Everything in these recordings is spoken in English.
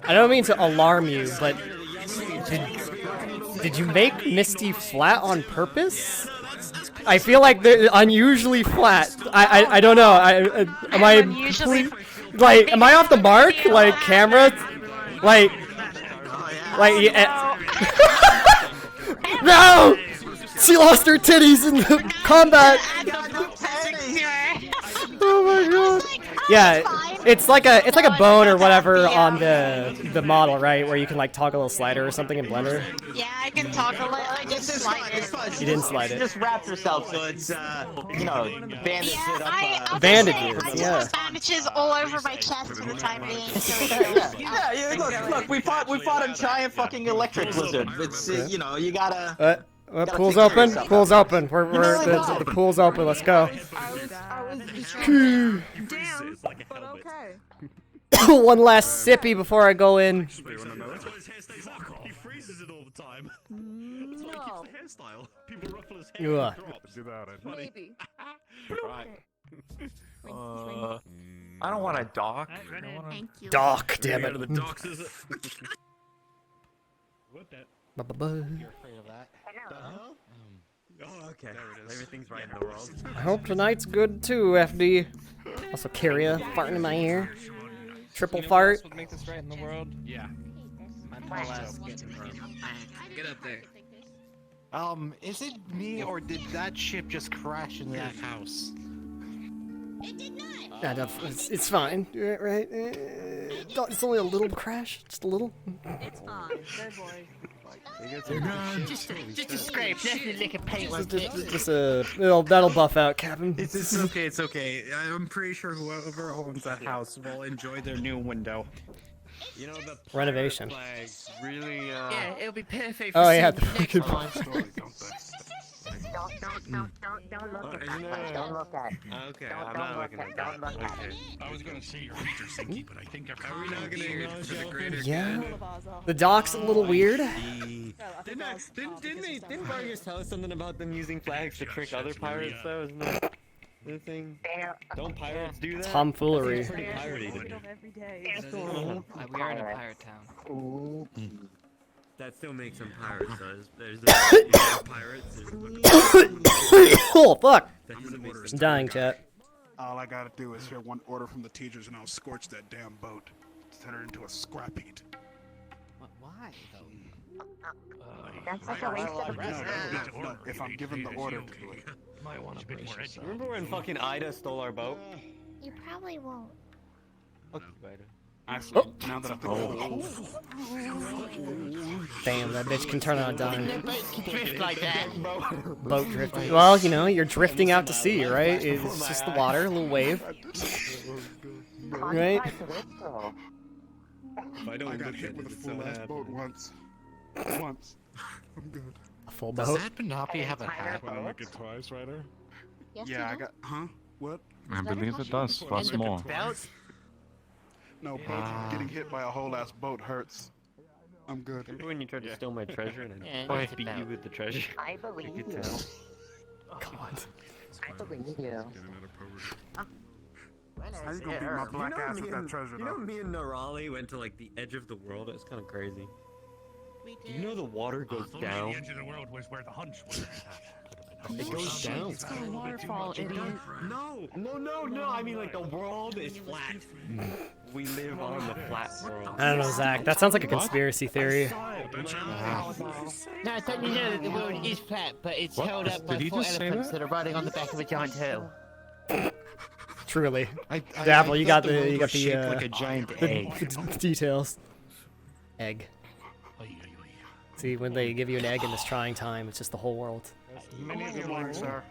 I don't mean to alarm you, but did you make Misty flat on purpose? I feel like they're unusually flat. I don't know. Am I like am I off the mark? Like camera? Like yeah. No! She lost her titties in the combat. Oh my god. Yeah, it's like a bone or whatever on the model, right? Where you can like toggle a slider or something in Blender. Yeah, I can toggle it. I just slide it. You didn't slide it. Just wrap yourself so it's you know, bandage it up. Bandages, yeah. Bandages all over my chest for the time being. So yeah, look, we fought a giant fucking electric lizard. It's you know, you gotta. Pool's open. Pool's open. The pool's open. Let's go. One last sippy before I go in. He freezes it all the time. That's why he keeps the hairstyle. People ruffle his hair and drops. Maybe. Right. I don't want to dock. thank you. Dock, damn it. The docks is What that? Bye. You're afraid of that? Oh, okay. Everything's right in the world. I hope tonight's good too, FD. Also, Kyria farting in my ear. Triple fart. What makes us right in the world? Yeah. Get up there. Is it me or did that ship just crash into that house? It did not. Yeah, no, it's fine, right? It's only a little crash, just a little. It's fine. Good boy. Just a scrape, nothing like a paint. Just that'll buff out, Captain. It's okay, it's okay. I'm pretty sure whoever owns that house will enjoy their new window. You know the Renovation. flags really Yeah, it'll be perfect for Oh yeah, the next fucking. one. Don't look at that. Don't look at. Okay, I'm not looking at that. Okay. I was gonna say your feet are sinky, but I think Are we not gonna acknowledge the greater Yeah. The dock's a little weird. Didn't Vargas tell us something about them using flags to trick other pirates though? Isn't that the thing? Don't pirates do that? Tomfoolery. Pretty piratey to me. Every day. We are in a pirate town. That still makes them pirates though. There's pirates. Oh fuck! That doesn't make sense. I'm dying, chat. All I gotta do is hear one order from the teachers and I'll scorch that damn boat. Turn it into a scrap heap. Why, though? That's like a waste of No, if I'm given the order to do it. Might want a bit more edgy. Remember when fucking Ida stole our boat? You probably won't. Fuck you, Ida. Actually, now that I think Damn, that bitch can turn on a dime. Drift like that. Boat drifting. Well, you know, you're drifting out to sea, right? It's just the water, a little wave. Right? I got hit with a full ass boat once. Once. I'm good. A full Does boat. that Banapi have a hat? When I look it twice, Ryder. Yes, Yeah, I you do. got. Huh? What? I believe it does. Once more. No, bro. Getting hit by a whole ass boat hurts. I'm good. Remember when you tried to steal my treasure and Yeah, I it's beat you about- with the treasure? I believe You you. could tell. God. I believe you. How you gonna beat my black ass with that treasure, You know, though? me and Narali went to like the edge of the world. It was kind of crazy. We Do you know the water goes The down? edge of the world was where the hunch was. It goes down. It's got a waterfall, idiot. No. I mean, like the world is flat. We live on the flat world. I don't know, Zach. That sounds like a conspiracy theory. No, I thought you know that the world is flat, but it's What? held up by Did he 4 just say elephants that? that are riding on the back of a giant turtle. Truly. Dapple, you got the like a giant egg. the details. Egg. See, when they give you an egg in this trying time, it's just the whole world. Many of you Good morning, sir.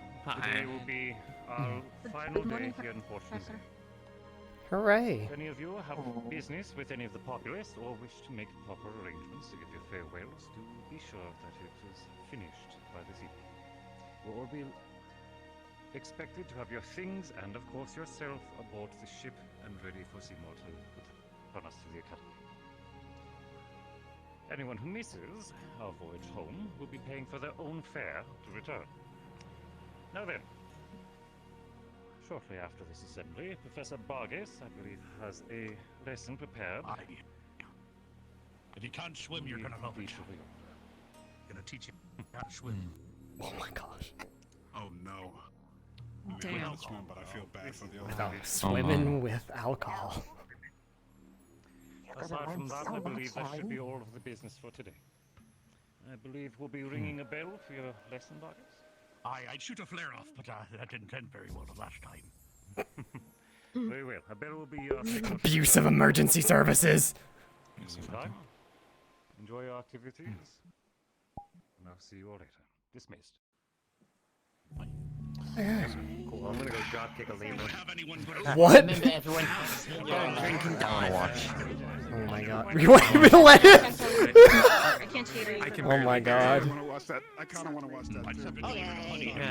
Today will be our final day here in Fortune. Hooray. If any of you have business with any of the populace or wish to make proper arrangements to give your farewells, do be sure that it is finished by this evening. You will all be expected to have your things and, of course, yourself aboard the ship and ready for Seymour to return us to the Academy. Anyone who misses our voyage home will be paying for their own fare to return. Now then, shortly after this assembly, Professor Barges, I believe, has a lesson prepared. If you can't swim, you're gonna love it. Gonna teach you how to swim. Oh my gosh. Oh no. I mean, I Damn. don't swim, but I feel bad for the Without other. swimming with alcohol. Aside from that, I believe that should be all of the business for today. I believe we'll be ringing a bell for your lesson, Vargas. I'd shoot a flare off, but that didn't end very well the last time. Very well. A bell will be Abuse of emergency services. Time. Enjoy your activities. And I'll see you all later. Dismissed. Cool. I'm gonna go drop kick a lemur. What? Remember, everyone. I wanna watch. Oh my god. You won't even let it? I can't cheat her. Oh my I god. want to watch that. I kind of want to watch that too.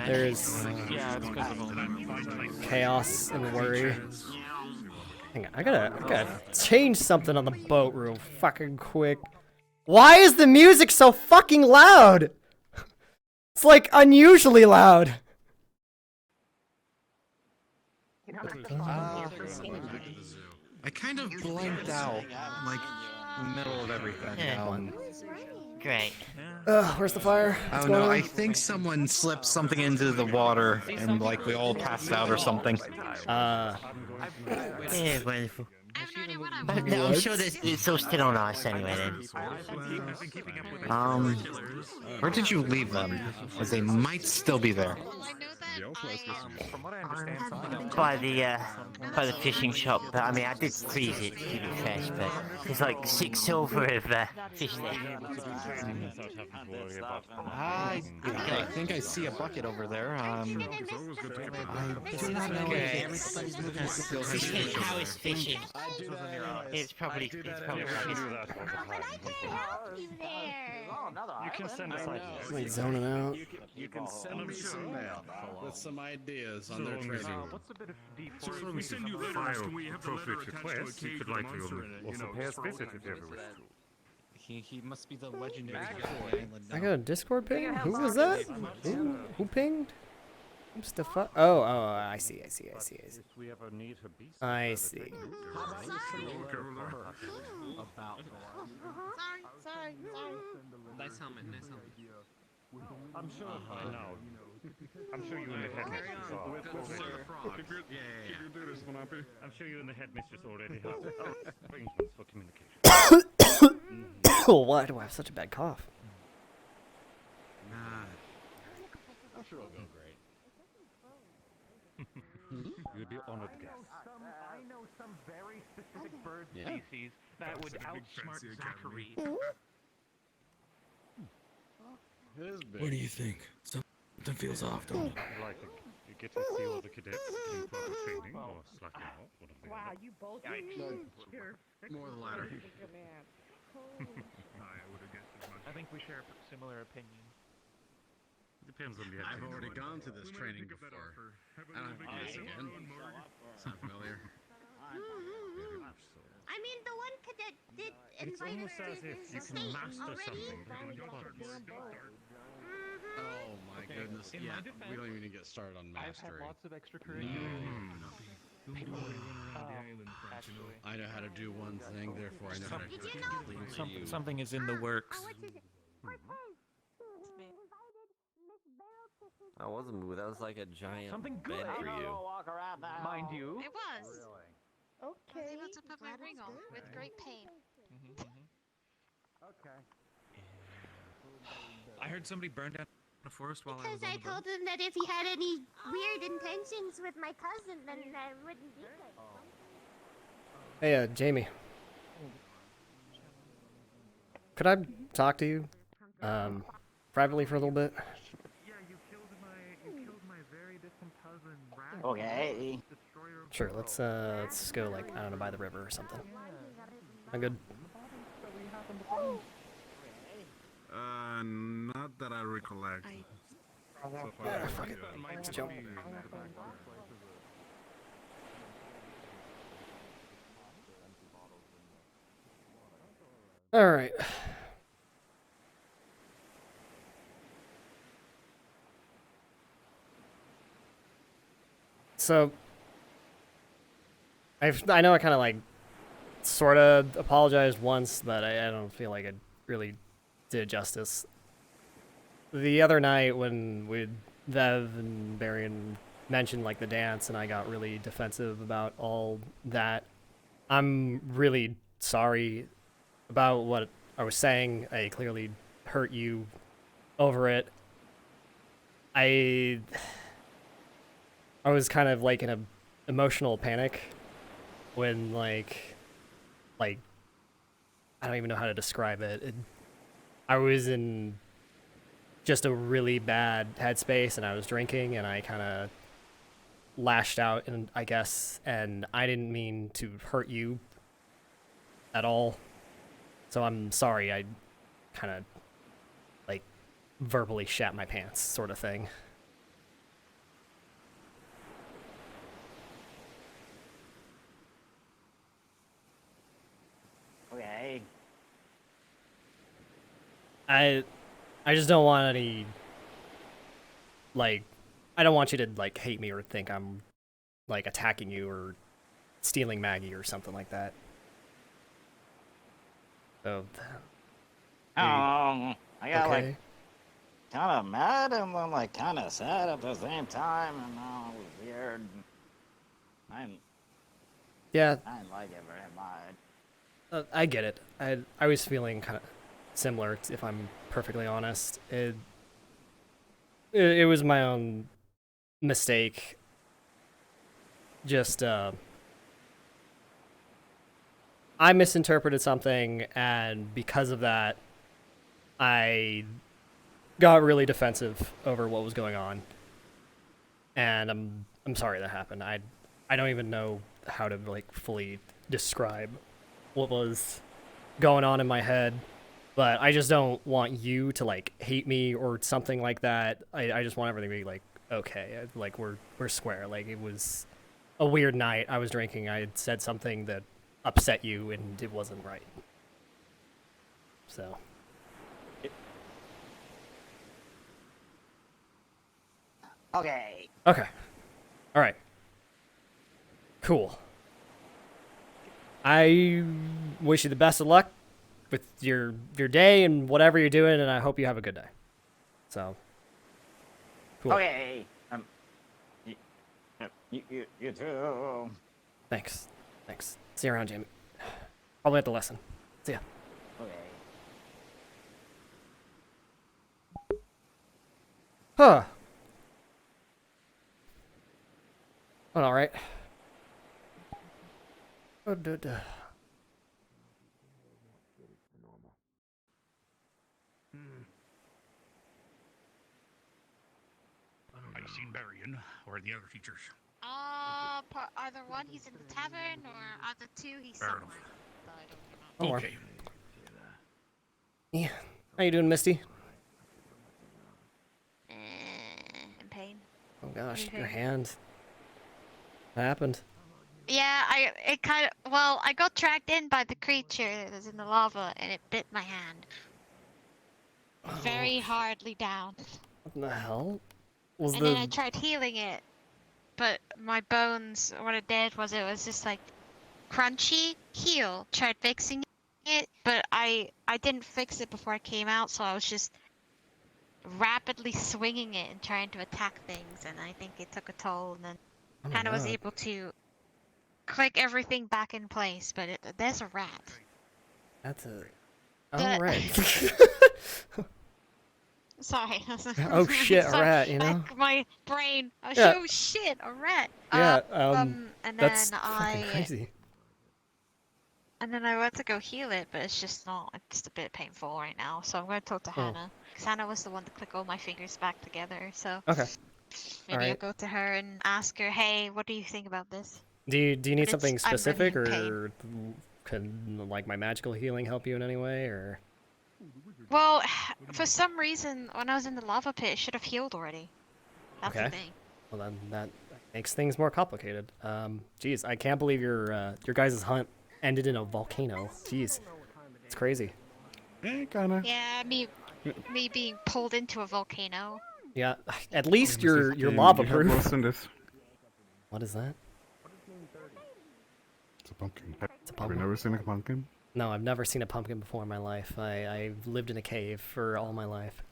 There's Yeah, it's because of chaos and worry. Hang on, I gotta change something on the boat real fucking quick. Why is the music so fucking loud? It's like unusually loud. I kind of blanked out, like, in the middle of everything. Great. Where's the fire? I What's don't know, going I think someone slipped something into the water, and, like, we all passed out or something. on? Yeah, wonderful. No, I'm sure it's all still on ice anyway then. Where did you leave them? Because they might still be there. By the fishing shop, but I mean I did freeze it to keep it fresh, but there's like 6 silver of fish there. I think I see a bucket over there. I do not know if it's Fishing, how is fishing? It's probably do that all the time. You can send us ideas. Like zoning out. You can send me some mail with some ideas on their training. So we send you letters. Can we have appropriate requests? You could likely also pay us visit if you ever wish to. He must be the legendary I got a Discord ping? Who was that? Who pinged? Who's the fuck? Oh, I see. If we ever need her beast, I see. Sorry. Nice helmet. I'm sure by now. I'm sure you and the headmistress are. I'm sure you and the headmistress already have arrangements for communication. Why do I have such a bad cough? I'm sure it'll go great. You'd be honored guest. I know some very specific bird species that would outsmart Zachary. What do you think? Something feels off, don't it? Like you get to see all the cadets in proper training or slightly off. Wow, you both. More the latter. I think we share a similar opinion. Depends on the I've activity. already gone to this training before. I don't have to do this again. Sound familiar? I mean, the one cadet did It's invite almost us as to if you the can state master already. something by doing clubs. Oh my goodness. In Yeah, my defense, we don't even get started on I've had mastery. lots of extracurriculars. Actually. I know how to do one thing, therefore I know how to Did you know? Something is in the works. That wasn't a move. That was like a giant Something bed good. for you. Mind you. It was. Okay. I was able to put my ring on with great pain. I heard somebody burned down a forest while I was Because on I the boat. told him that if he had any weird intentions with my cousin, then I wouldn't be there. Hey, Jamie. Could I talk to you? Privately for a little bit? Yeah, you killed my very distant cousin, Rat. Okay. Sure, let's go, like, I don't know, by the river or something. I'm good. Not that I recollect. Yeah, fuck it. Let's jump. Alright. So, I know I kind of like sort of apologized once, but I don't feel like it really did justice. The other night when Vev and Barian mentioned like the dance and I got really defensive about all that, I'm really sorry about what I was saying. I clearly hurt you over it. I was kind of like in a emotional panic when like I don't even know how to describe it. I was in just a really bad headspace and I was drinking and I kind of lashed out, and I guess, and I didn't mean to hurt you at all. So I'm sorry. I kind of like verbally shat my pants sort of thing. Okay. I just don't want any, like, I don't want you to, like, hate me or think I'm, like, attacking you or stealing Maggie or something like that. So, I got okay? like kind of mad and then like kind of sad at the same time, and it was weird. Yeah. I didn't like it very much. I get it. I was feeling kind of similar, if I'm perfectly honest. It was my own mistake. Just, I misinterpreted something, and because of that, I got really defensive over what was going on. And I'm sorry that happened. I don't even know how to like fully describe what was going on in my head, but I just don't want you to like hate me or something like that. I just want everything to be like okay, like we're square. Like it was a weird night. I was drinking. I had said something that upset you, and it wasn't right. So. Okay. Okay. All right. Cool. I wish you the best of luck with your day and whatever you're doing, and I hope you have a good day. So. Cool. Okay. You too. Thanks. See you around, Jamie. Probably at the lesson. See ya. Okay. Huh. Well, all right. Oh, Have you seen Barian or the other teachers? Either one, he's in the tavern, or other two, he's Fair somewhere. enough. So I don't know. Okay. Yeah. How you doing, Misty? In pain. Oh gosh, Okay. your hand. What happened? Yeah, I got dragged in by the creature that was in the lava, and it bit my hand. Very hardly down. What the hell? Was And then I tried healing it, but my bones, what it did was it was just like crunchy, heal, tried fixing it, but I didn't fix it before I came out, so I was just rapidly swinging it and trying to attack things, and I think it took a toll, and then kind of was able to click everything back in place, but there's a rat. That's a... Alright. Sorry. Oh shit, a Sorry. rat, you know? Like, my brain. Oh, Yeah. oh shit, a rat. Yeah, and that's then fucking crazy. And then I went to go heal it, but it's just not. It's just a bit painful right now. So I'm gonna talk to Hannah. Because Hannah was the one to click all my fingers back together. So Okay. maybe Alright. I'll go to her and ask her, hey, what do you think about this? Do you need But something I'm really specific, in pain. or can like my magical healing help you in any way, or? Well, for some reason, when I was in the lava pit, it should have healed already. That's Okay. the thing. Well, then that makes things more complicated. Geez, I can't believe your guys' hunt ended in a volcano. Jeez, it's crazy. Yeah, kinda. Yeah, me being pulled into a volcano. Yeah, at least you're You lava have proof. worse than this. What is that? It's a pumpkin. It's a Have you pumpkin. never seen a pumpkin? No, I've never seen a pumpkin before in my life. I've lived in a cave for all my life.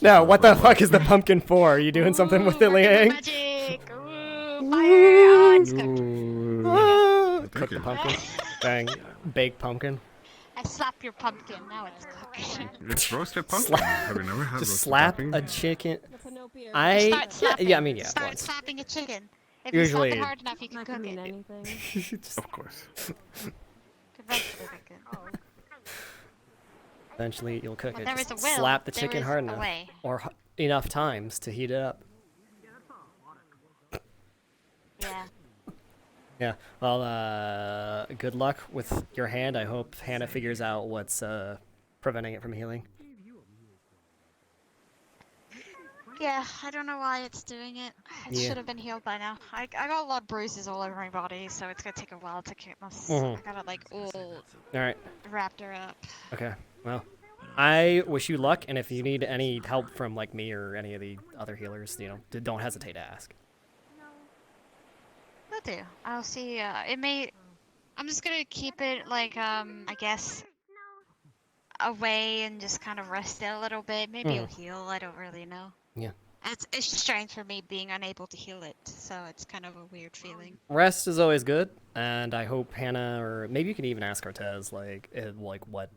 No, what the fuck is the pumpkin for? Are you doing something with it, Liang? Magic! Ooh, fire! Oh, it's cooked. Cook the pumpkin. Dang, baked pumpkin. I slap your pumpkin. Now it's cooked. It's roasted pumpkin. Have you never had Just roasted slap pumpkin? a chicken. Start slapping. Yeah, I mean, yeah, Start once. slapping a chicken. If Usually- you slap it hard enough, you can cook it. Anything. Of course. Eventually, they can. Eventually, you'll cook Well, it. there Just is a will, slap the there chicken is hard a enough, way. or enough times to heat it up. Yeah. Yeah. Well, good luck with your hand. I hope Hannah figures out what's preventing it from healing. Yeah, I don't know why it's doing it. It Yeah. should have been healed by now. I got a lot of bruises all over my body, so it's gonna take a while to get my. Mhm. I gotta like all All right. wrapped her up. Okay. Well, I wish you luck, and if you need any help from like me or any of the other healers, you know, don't hesitate to ask. Will do. I'll see. It may. I'm just gonna keep it like I guess away and just kind of rest it a little bit. Maybe it'll heal. I don't really know. Yeah. It's strange for me being unable to heal it, so it's kind of a weird feeling. Rest is always good, and I hope Hannah, or maybe you can even ask Cortez, like what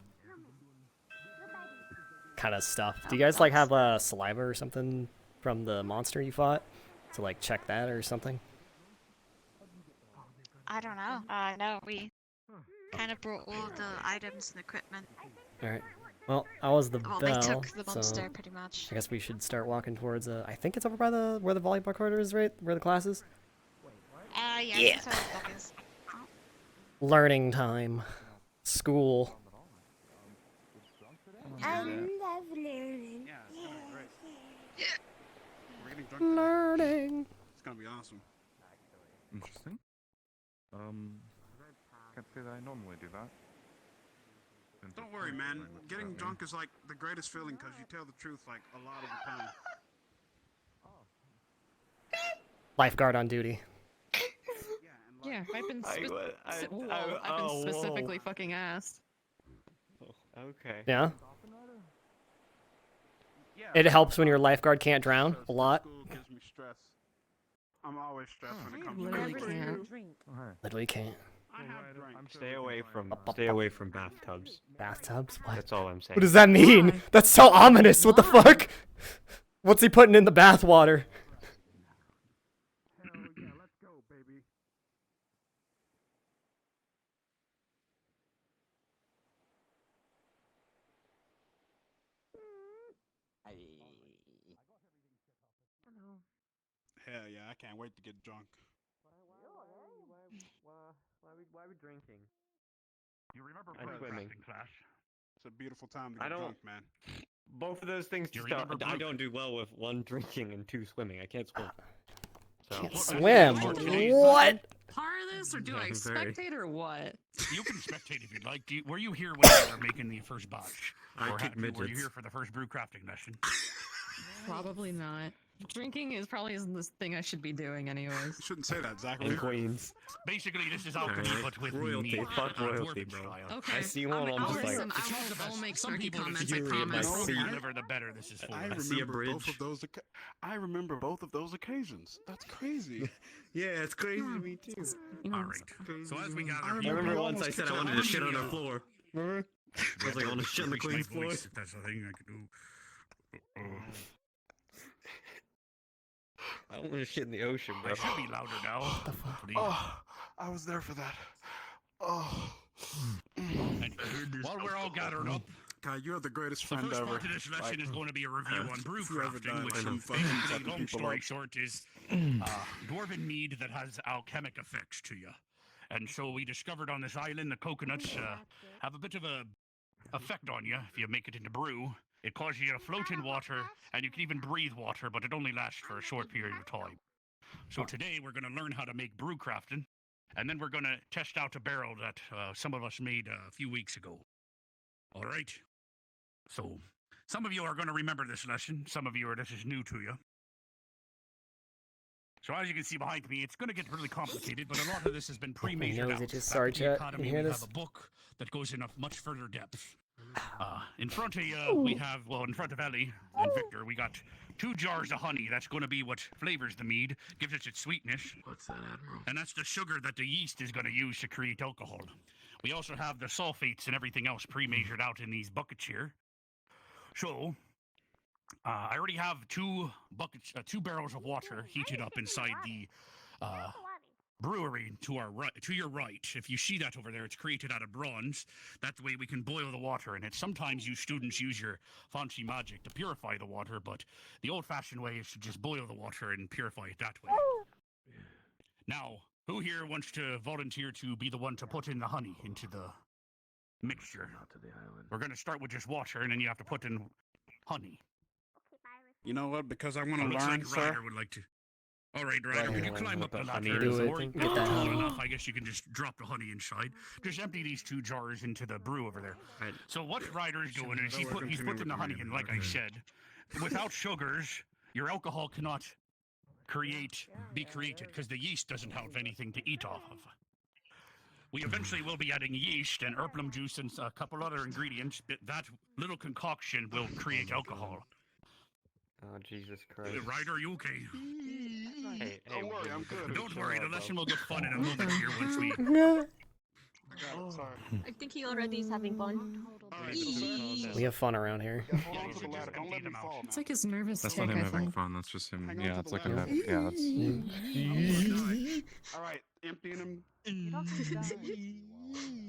kind of stuff. Do you guys like have saliva or something from the monster you fought to like check that or something? I don't know. No, we kind of brought all the items and equipment. All right. Well, I was the Well, bell. they took the so monster pretty much. I guess we should start walking towards. I think it's over by where the volleyball court is, right? Where the class is. Yeah. That's what the book is. Learning time. School. I love learning. We're getting drunk today. Learning. It's gonna be awesome. Interesting. Can't say that I normally do that. Don't worry, man. Getting drunk is like the greatest feeling because you tell the truth like a lot of the time. Lifeguard on duty. Yeah, I've been, oh, specifically fucking asked. Okay. Yeah. It helps when your lifeguard can't drown a lot. School gives me stress. I'm always stressed when it comes to Literally school. can't. Literally can't. I have drank. Stay away from bathtubs. Bathtubs? What? That's all I'm saying. What does that mean? Why? That's so ominous. What the fuck? What's he putting in the bathwater? Hell yeah, let's go, baby. Hell yeah, I can't wait to get drunk. Why are we drinking? You remember I'm swimming. broadcasting class? It's a beautiful time to I get don't- drunk, man. Both of those things Do you just remember I Brooke? don't do well with one drinking and two swimming. I can't swim. So. Can't swim. What? Part of this, or do I Yeah, very. spectate, or what? You can spectate if you'd like. Were you here when they were making the first batch? I Or kick were you midgets. here for the first brew crafting lesson? Probably not. Drinking is probably isn't this thing I should be doing anyways. You shouldn't say that, Zach. And queens. Basically, this is alchemy, Alright. but with Royalty. meat. Fuck royalty, Dwarven bro. style. Okay. I see one, I'm I'll just like- listen. It's not the I'll best. make Some snarky people are comments. I fury in my promise. The more seat. you liver, the better this is for. I you. see a remember both bridge. of those. I remember both of those occasions. That's crazy. Yeah, it's crazy to me too. All right. So as we gather I I here, remember you once I almost said I kicked wanted out to shit on the one. floor. Remember? I was like, I want to shit on the Reach my queen's floor. voice, if that's the thing I could do. I don't want to shit in the ocean, bro. I should be louder now. Please. Oh, I was there for that. Oh. Anyway, while we're all gathered up, God, you're the greatest the friend first ever. part of this lesson is going to be a review on brew if you ever crafting, die, which I'm is fucking basically, fucking long people story up. short, is dwarven mead that has alchemic effects to you. And so we discovered on this island the coconuts have a bit of a effect on you if you make it into brew. It causes you to float in water, and you can even breathe water, but it only lasts for a short period of time. So today we're going to learn how to make brew crafting, and then we're going to test out a barrel that some of us made a few weeks ago. All right. So some of you are going to remember this lesson. Some of you this is new to you. So as you can see behind me, it's going to get really complicated, but a lot of this has been pre-measured knows out. it just Back at the started, chat. Academy, You hear we this? have a book that goes in a much further depth. In front of you, we have, well, in front of Ellie and Victor, we got 2 jars of honey. That's going to be what flavors the mead, gives it its sweetness. What's that, Admiral? And that's the sugar that the yeast is going to use to create alcohol. We also have the sulfates and everything else pre-measured out in these buckets here. So, I already have 2 buckets, 2 barrels of water heated up inside the brewery to our right, to your right. If you see that over there, it's created out of bronze. That way we can boil the water in it. Sometimes you students use your fancy magic to purify the water, but the old-fashioned way is to just boil the water and purify it that way. Now, who here wants to volunteer to be the one to put in the honey into the mixture? We're going to start with just water, and then you have to put in honey. You know what? Because I want to It looks learn, like sir. Ryder would like to. All right, Ryder, can you climb up the honey ladder? do it. Or Get that tall honey. enough, I guess you can just drop the honey inside. Just empty these 2 jars into the brew over there. So what Ryder's doing is he's putting the honey in, like I said. Without sugars, your alcohol cannot be created because the yeast doesn't have anything to eat off of. We eventually will be adding yeast and erplum juice and a couple other ingredients, but that little concoction will create alcohol. Oh, Jesus Christ. Ryder, are you okay? Hey, Don't worry, I'm good. Don't worry, the lesson will get fun in a moment here once we... Sorry. I think he already is having fun. We have fun around here. Hold on to the ladder. Don't let me fall. It's like his nervous That's tick, not him I having think. fun. That's just him. Hang on Yeah, to it's the like a ladder. yeah. It's All right, emptying him.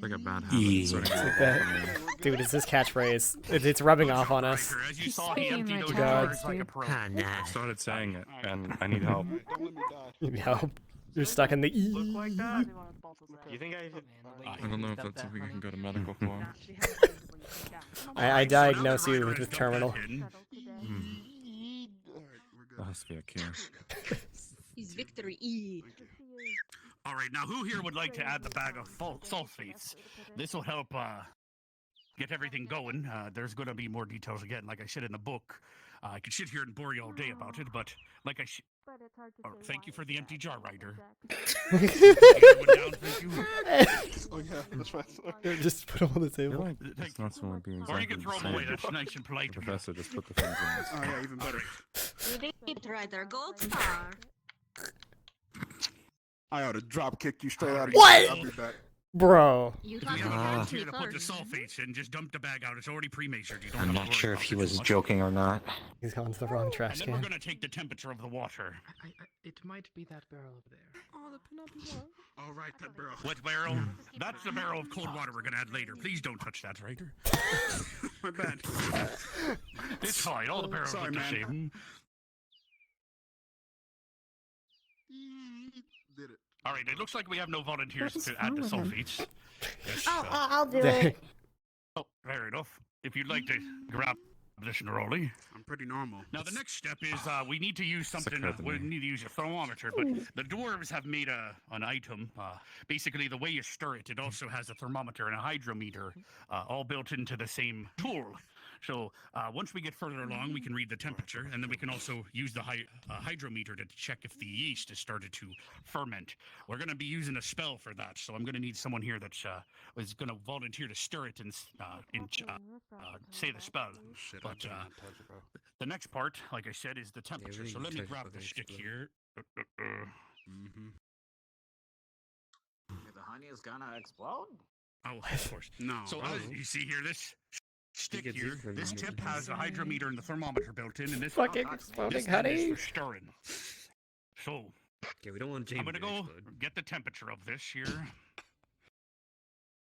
like a bad habit. Sort of Like that. Dude, it's this catchphrase. It's rubbing off on us. As you saw, he Speaking emptied like those God. jars like a pro. Ah, nah. started saying it, and I need help. Don't let me die. Help. You're stuck in the Look like that? You think I should... I don't know if that's something I can go to medical for. I diagnose you with terminal. That has to be a cure. He's Victory E. All right, now who here would like to add the bag of sulfates? This will help get everything going. There's going to be more details again, like I said in the book. I could sit here and bore you all day about it, but like I thank you for the empty jar, Ryder. Oh yeah, that's right. Sorry. Just put them on the I feel table. like it's not so being Or you exactly can throw the them away. same. That's nice and The polite. of you. professor just put the things in this. Oh yeah, even better. You did it, Ryder. Gold star. I ought to drop kick you straight out of What? here. I'll be back. Bro. You We have have to a go volunteer to to put the first. sulfates in. Just dump the bag out. It's already pre-measured. You don't I'm have to not worry sure if about he it was too much. joking or not. He's gone to the wrong trash And then we're can. going to take the temperature of the water. It might be that barrel over there. Oh, the Penelope. All right, that barrel. What barrel? That's the barrel of cold water we're going to add later. Please don't touch that, Ryder. My bad. It's fine. All the barrels Sorry, look the man. same. Did it. All right, it looks like we have no volunteers What is to add the wrong with sulfates. Yes, I'll do Dang. oh, fair enough. If you'd like to grab this, Neroli. I'm pretty normal. Now, the next step is we need to use something. occurred to We me. need to use a thermometer, but the dwarves have made an item. Basically, the way you stir it, it also has a thermometer and a hydrometer all built into the same tool. So once we get further along, we can read the temperature, and then we can also use the hydrometer to check if the yeast has started to ferment. We're going to be using a spell for that, so I'm going to need someone here that's is going to volunteer to stir it and say the spell. Shit, But the next part, like I said, is the temperature. really So let me check grab for the the stick explode. here. Mm-hmm. The honey is gonna explode? Oh, of course. No. So as you see here, this stick gets here, it from this the tip has a hydrometer and the thermometer built in, and this Fucking exploding this end is honey. for stirring. So Okay, we don't want I'm Jamie gonna to go explode. get the temperature of this here.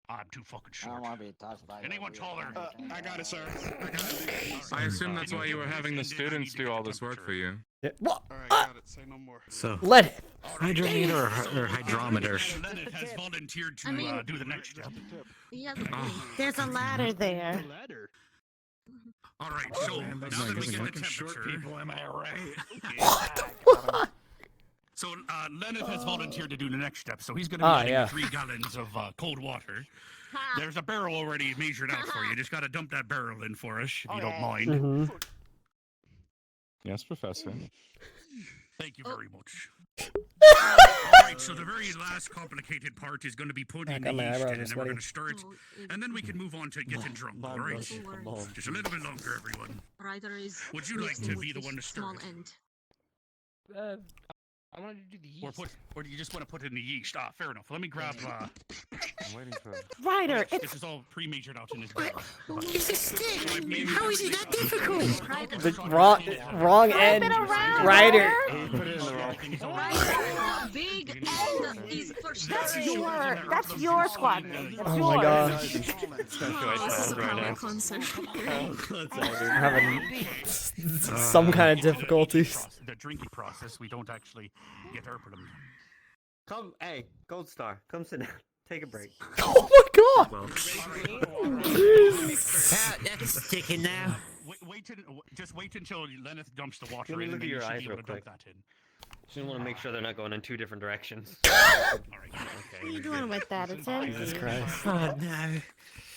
I'm too fucking I don't short. want to be touched by Anyone that taller? weird I got it, sir. I got it. I assume that's Can you why you give were me having the this and then I need students to do get all the this work for temperature. you. Yeah. What? All right, got it. Say no more. So, Let it. Hydrometer or hydrometer? Leonard has volunteered to I mean- do the next step. Yeah, There's a ladder there. All right, so man, now that's that we like get the fucking temperature, am I right? What? So Leonard has volunteered to do the next step. So he's going to be adding yeah. 3 gallons of cold water. There's a barrel already measured out for you. Just got to dump that barrel in for us, if you don't mind. Mm-hmm. Yes, Professor. Thank you very much. Alright, so the very last complicated part is going to be putting the got my yeast eyebrows in, and then we're sweaty. going to stir it, and then we can move on to getting drunk, alright? Just a little bit longer, everyone. Would you like to be the one to stir it? I wanted to do the yeast. Or do you just want to put it in the yeast? Ah, fair enough. Let me grab, I'm waiting for it. Ryder, this is all pre-measured out in his bag. it's a stick. How is it that difficult? The wrong end. Ryder. He put it in the wrong. Big end is for That's your squad. Oh my god. I'm having some kind of difficulties. The drinking process, we don't actually get erpidum. Come, hey, Gold Star, come sit down. Take a break. Oh my god. That's sticking now. Just wait until Lenneth dumps the water Let me in, look and at then your you should eyes be real able to dump quick. that in. Just want to make sure they're not going in 2 different directions. Alright. Okay. What are you doing with that? It's empty. Jesus Christ. Oh no.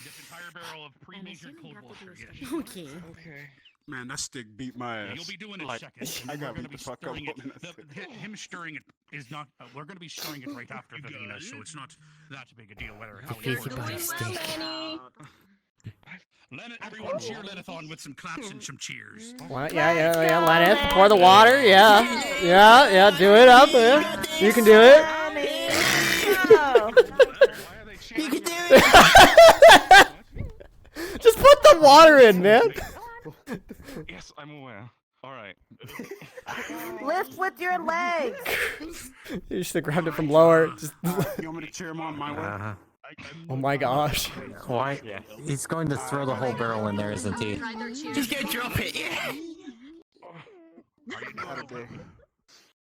This entire barrel of pre-measured cold water, yes. Okay. Man, that stick beat my ass. You'll be doing it Like, second. I got We're beat gonna be the fuck up stirring it. on that stick. Him stirring it is not. We're going to be stirring it right after Vivina, so it's not that big a deal whether how we Defeated by a stick. Lenneth, everyone cheer Lenneth on with some claps and some cheers. What? Yeah. Lenneth, pour the water. Yeah. Do it up. Yeah. You can do it. You can do it. Just put the water in, man. Yes, I'm aware. Alright. Lift with your legs. You should have grabbed it from lower. Just... You want me to cheer him on my way? Oh my gosh. Why? He's going to throw the whole barrel in there, isn't he? Just go drop it. Yeah.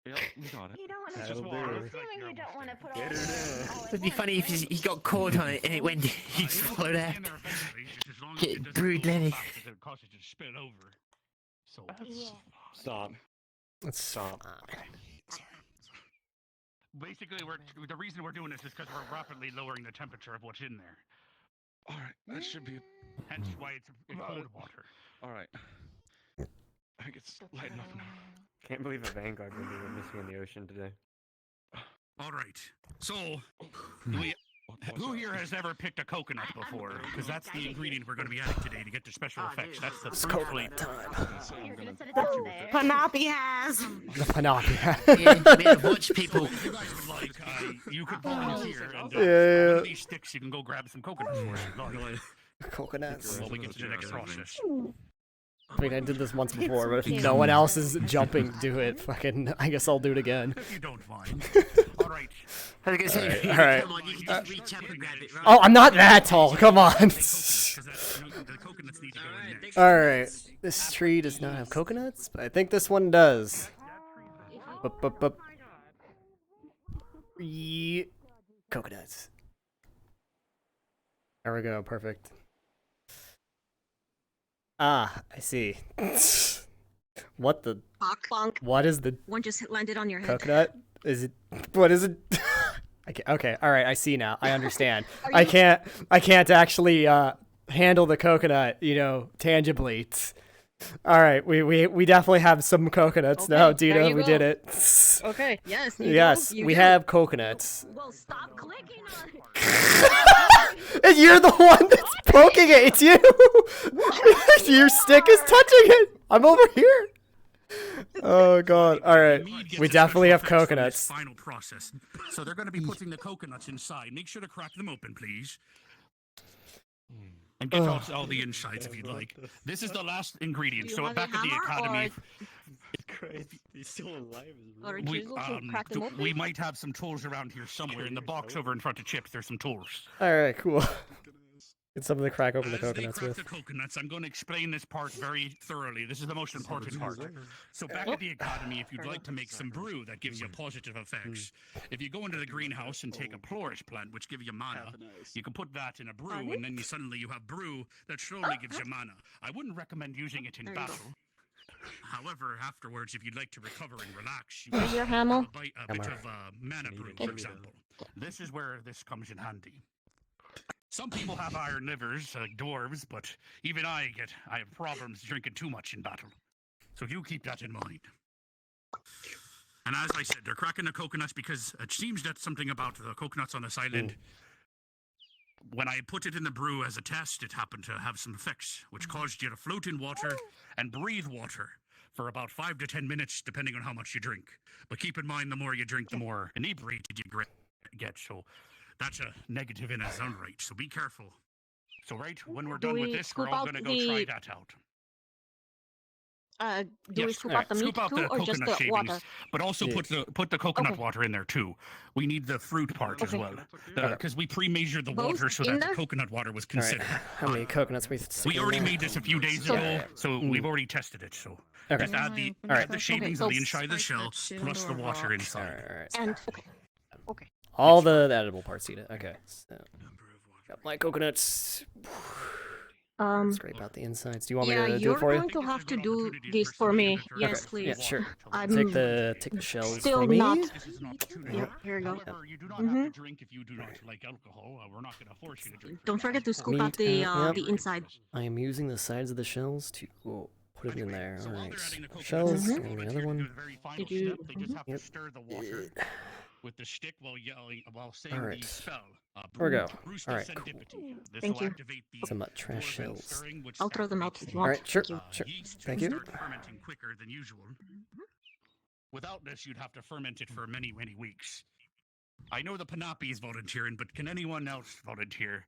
Yep, we got it. You don't want to. That'll do. Assuming you don't want to put all. It'd be funny if he got caught on it and it went. He just followed out. Get brewed Lenny. It causes it to spill over. So Stop. Let's stop. basically, the reason we're doing this is because we're rapidly lowering the temperature of what's in there. Alright, that should be. Hence why it's cold water. Alright. I think it's light enough now. Can't believe a Vanguard would be missing in the ocean today. All right. So, who here has ever picked a coconut before? Because that's the ingredient we're going to be adding today to get the special effects. That's the coconut time. Panapi has. The Panapi. Yeah, we have watched people. If you guys would like, you could volunteer and Yeah. one of these sticks you can go grab some coconuts for. Coconuts. While we get to the next process. I mean, I did this once before, but if no one else is jumping to do it, fucking, I guess I'll do it again. If you don't mind. All right. I was gonna say, Alright. come on, you can just reach up and grab it, right? Oh, I'm not that tall. Come on. Alright. This tree does not have coconuts, but I think this one does. Yeah. Coconuts. There we go. Perfect. Ah, I see. What the? What is the One just landed on your head. coconut? Is it? What is it? Okay, all right. I see now. I understand. I can't actually handle the coconut, tangibly. All right, we definitely have some coconuts now, Dina. We did it. Okay. Yes. Yes, we have coconuts. Well, stop clicking on it. And you're the one that's poking it. It's you. Your stick is touching it. I'm over here. Oh god. All right. We definitely have coconuts. Final process. So they're going to be putting the coconuts inside. Make sure to crack them open, please. And get out all the insides if you'd like. This is the last ingredient. So back at the academy, He's still alive. we might have some tools around here somewhere. In the box over in front of Chips, there's some tools. All right, cool. Get something to crack open the As they coconuts crack with. the coconuts, I'm going to explain this part very thoroughly. This is the most important part. So back at the academy, if you'd like to make some brew that gives you positive effects, if you go into the greenhouse and take a flourish plant, which give you mana, you can put that in a brew, and then suddenly you have brew that slowly gives you mana. I wouldn't recommend using it in battle. However, afterwards, if you'd like to recover and relax, you Where's your can hammer? have a bit of mana brew, for example. This is where this comes in handy. Some people have iron livers, like dwarves, but even I have problems drinking too much in battle. So you keep that in mind. And as I said, they're cracking the coconuts because it seems that something about the coconuts on this island. When I put it in the brew as a test, it happened to have some effects, which caused you to float in water and breathe water for about 5 to 10 minutes, depending on how much you drink. But keep in mind, the more you drink, the more inebriated you get. So that's a negative in its own right. So be careful. So when we're done with this, we're all going to go try that out. Do we scoop out the meat too, or just the water? But also put the coconut water in there too. We need the fruit part as well, because we pre-measured the water so that the coconut water was considered. Right. How many coconuts we already made this a few days ago, so we've already tested it. So just add the shavings of the inside of the shell plus the water inside. And all the edible parts eat it. Okay. So got my coconuts. Scrape out the insides. Do you want me to do it for you? You're going to have to do this for me. Yes, please. Yeah, sure. I'm take the shells still for me. not. Yeah. Here you go. You do not have to drink if you do not like alcohol. We're not going to force you to drink. Don't forget to scoop out the inside. I am using the sides of the shells to put it in there. All right. Shells and the other one. They just have to stir the water with the stick while saying the spell. There we go. All right. Cool. Thank you. Some trash shells. I'll throw them out if you want. All right. Sure. Sure. Thank you. Fermenting quicker than usual. Without this, you'd have to ferment it for many, many weeks. I know the Panapi is volunteering, but can anyone else volunteer?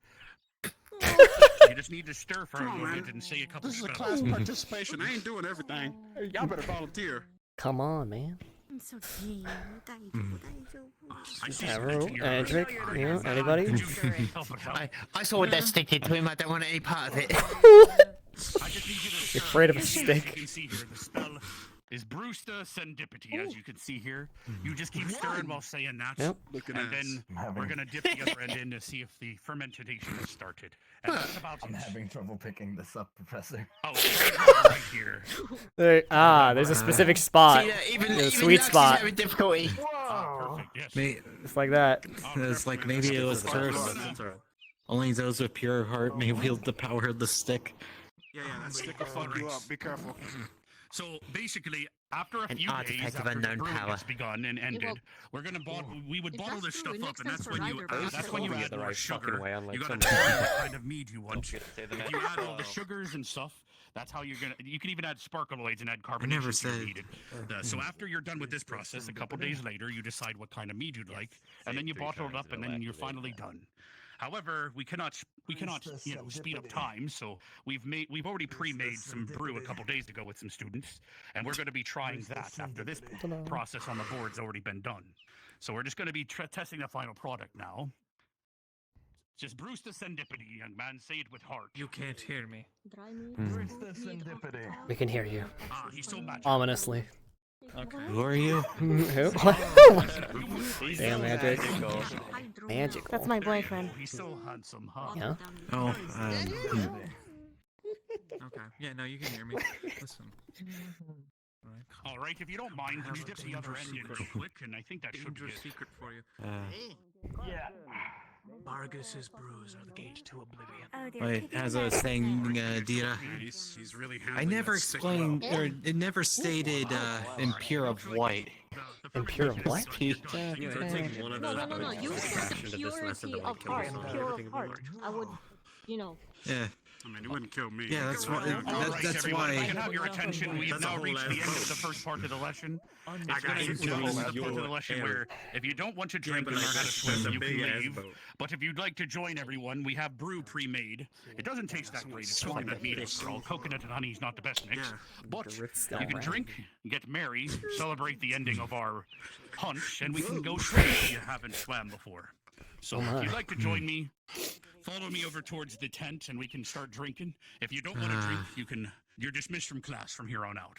You just need to stir for a moment and say a couple spells. This is a class participation. I ain't doing everything. Y'all better volunteer. Come on, man. I'm so cute. Andric, you know, anybody? I saw what that stick did to him. I don't want any part of it. You're afraid of a stick. You can see here, the spell is Brewster Serendipity, as you can see here. You just keep stirring while saying that. Yep. And then we're going to dip the other end in to see if the fermentation has started. And that's about I'm having trouble picking this up, Professor. Oh, right here. There's a specific spot. Even a sweet spot. Having difficulty. Perfect, yes. Just like that. It's like maybe it was cursed. Only those with pure heart may wield the power of the stick. Yeah, that stick will fuck you up. Be careful. So basically, after a few days after the brewing has begun and ended, we're gonna we would bottle this stuff up, and that's when you add more sugar. You gotta decide what kind of mead you want. If you add all the sugars and stuff, that's how you're gonna. You can even add sparkaloids and add carbonation if you needed. So after you're done with this process, a couple days later, you decide what kind of mead you'd like, and then you bottle it up, and then you're finally done. However, we cannot speed up time, so we've already pre-made some brew a couple days ago with some students, and we're going to be trying that after this process on the board's already been done. So we're just going to be testing the final product now. Just Brewster Serendipity, young man. Say it with heart. You can't hear me. Brewster Serendipity. We can hear you. He's so magical. Ominously. Okay. Who are you? Who? Damn, magical. Magical. That's my boyfriend. He's so handsome, huh? Yeah. Oh, Okay. Yeah, no, you can hear me. Listen. All right, if you don't mind, can you dip the other end in real quick? And I think that should be it. Secret for you. Yeah. Vargas's brews are the gate to oblivion. Wait, as I was saying, Dira, He's really I never explained, or it never stated impure of white. Impure of what? No. You said purity of heart. Pure of heart. I would, Yeah. I mean, it wouldn't kill me. Yeah, that's why. That's Everyone, why. if I can have your attention. We have now reached the end of the first part of the lesson. It's going to be the part of the lesson where if you don't want to drink and learn how to swim, you can leave. But if you'd like to join everyone, we have brew pre-made. It doesn't taste that great. It's coconut meat after all. Coconut and honey is not the best mix. But you can drink, get merry, celebrate the ending of our hunt, and we can go swimming if you haven't swam before. So if you'd like to join me, follow me over towards the tent and we can start drinking. If you don't want to drink, you're dismissed from class from here on out.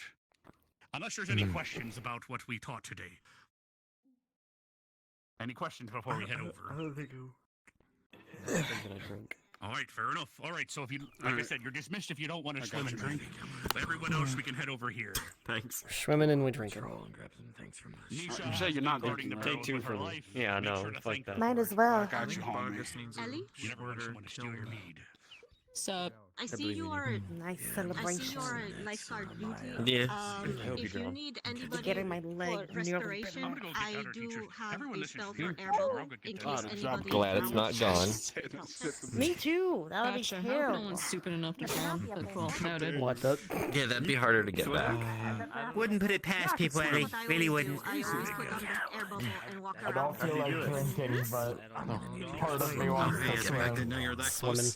Unless there's any questions about what we taught today. Any questions before we head over? I don't think I'm gonna drink. All right, fair enough. All right, so if you, like I said, you're dismissed if you don't want to swim and drink. Everyone else, we can head over here. Thanks. We're swimming and we're drinking. Nisha, You say you're not regarding the Take two with her from me. life, Yeah, make no, sure to fuck thank that. them Might for as well. I got you, homie. Vargas needs a You never want someone to steal your mead. Sup? I see your Nice I see celebration. your lifeguard duty. Yeah. If you need anybody Getting my for leg nearly restoration, go get I better do teachers. have Everyone a listens spell to you. for air bubble I'll go get in better. case I'm anybody. glad it's not gone. Me too. That would be Gotcha. I hope no terrible. one's stupid enough to fall. Cool. Noted. What the? Yeah, that'd be harder to get back. Wouldn't put it past people, Ellie. What I Really always do, wouldn't. I always put on the air bubble and walk I around. don't feel like drinking, but part of me wants to swim. Swimming.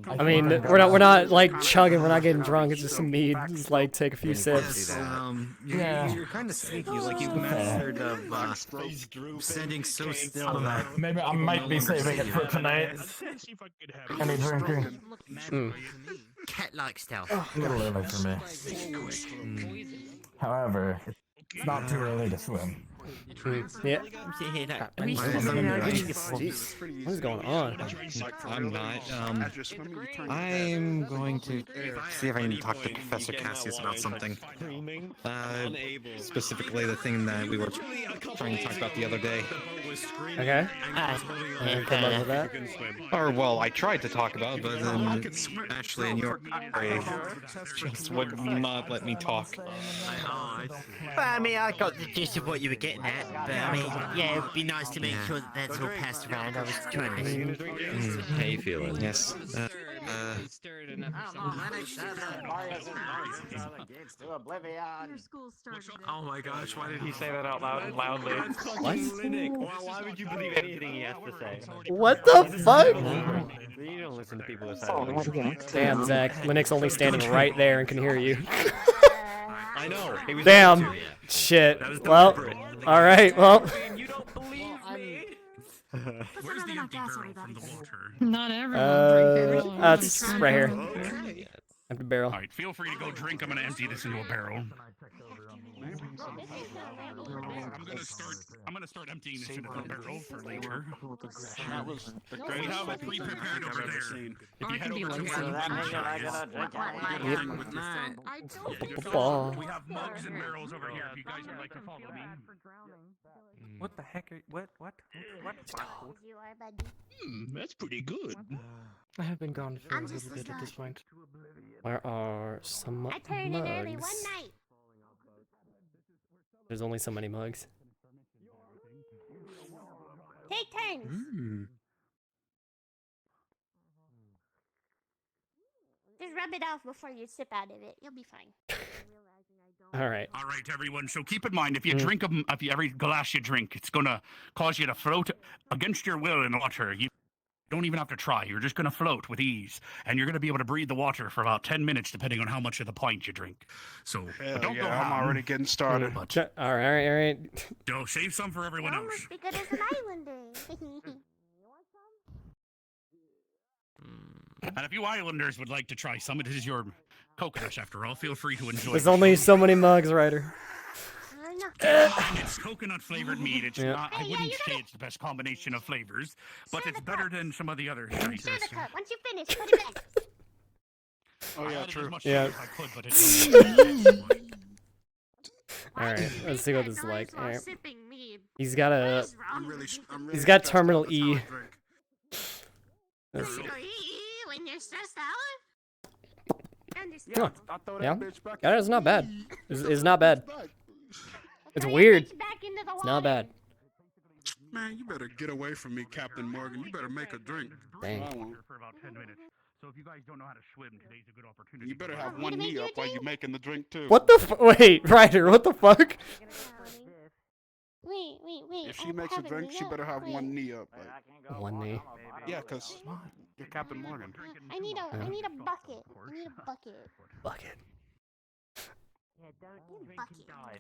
But, I mean, we're not like chugging. We're not getting drunk. It's just some mead. Just like take a few sips. you're kind of sneaky. Like you've mastered of standing so still that Maybe I might be saving it for tonight. Any drinking? Cat-like stealth. A little early for me. However, it's not too early to swim. Yeah. Jeez. What is going on? I'm not. I'm going to see if I can talk to Professor Cassius about something. Specifically the thing that we were trying to talk about the other day. Okay. Good luck with that. Or, well, I tried to talk about it, but then Ashley and your just would not let me talk. I mean, I got the gist of what you were getting at, but I mean, yeah, it would be nice to make sure that that's all passed around. I was trying to. How you feeling? Yes. Oh my gosh, why did he say that out loud and loudly? What? Why would you believe anything he has to say? What the fuck? You don't listen to people that say. Damn, Zach. Linux only standing right there and can hear you. I know. He was Damn. Shit. Well. All right. Well. You don't believe me? Where's the empty barrel from the water? Not everyone drink it. That's right here. Empty barrel. All right, feel free to go drink. I'm gonna empty this into a barrel. I'm gonna start emptying this into the barrel for later. That was the We greatest have it fucking pre-prepared over there. seen. If you head over to So one that means that I Cassius, gotta drink we have mugs and barrels over here. If you guys would like to follow me. What the heck? What? That's pretty good. I have been gone for a little bit at this point. Where are some mugs? There's only so many mugs. Take turns. Just rub it off before you sip out of it. You'll be fine. All right. All right, everyone. So keep in mind, if you drink them, every glass you drink, it's gonna cause you to float against your will in the water. You don't even have to try. You're just gonna float with ease, and you're gonna be able to breathe the water for about 10 minutes, depending on how much of the pint you drink. So, but don't go I'm ham. already getting started. But All right. don't save some for everyone else. Be good as an islander. And if you Islanders would like to try some, it is your coconut after all. Feel free to enjoy. There's it. only so many mugs, Ryder. It's coconut flavored meat. It's not. I wouldn't say it's the best combination of flavors, but it's better than some of the other choices. Share the cup. Once you finish, put it back. Oh yeah, true. Yeah. I could, but it's All right. Let's see what this is like. All right. Sipping mead. He's got a. I'm really He's got stressed terminal out. That's how E. I drink. Let's see. When you're stressed out. Understand. Come on. I throw Yeah. that bitch back. Yeah, it's not bad. It's not bad. It's weird. It's not bad. Man, you better get away from me, Captain Morgan. You better make a drink. Dang. I won't. for about 10 minutes. So if you guys don't know how to swim, today's a good opportunity. You better have one knee up while you're making the drink too. What the wait, Ryder, what the fuck? Wait. If she makes a drink, she better have one knee up. Like, One knee. yeah, cause you're Captain Morgan. I need a bucket. I need a bucket. Bucket. Bucket.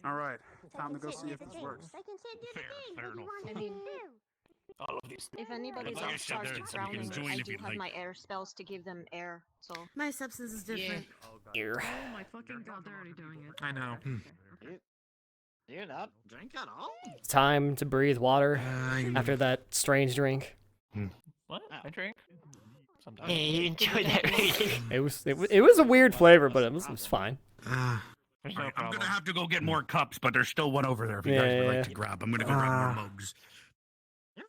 All right, time to go see if this works. I can say do the thing. fair What do you enough. want me to do? All of these. If anybody Like I else said, starts there, so you can drowning, join I if do you'd have like. my air spells to give them air. So My substance is different. Here. Oh my fucking god, they're already doing it. I know. You not drink at all? Time to breathe water after that strange drink. What? I drink. Yeah, you enjoyed that, really. It was a weird flavor, but it was fine. There's no I'm problem. gonna have to go get more cups, but there's still one over there if you Yeah, guys would yeah, like yeah. to grab. I'm gonna go grab more mugs.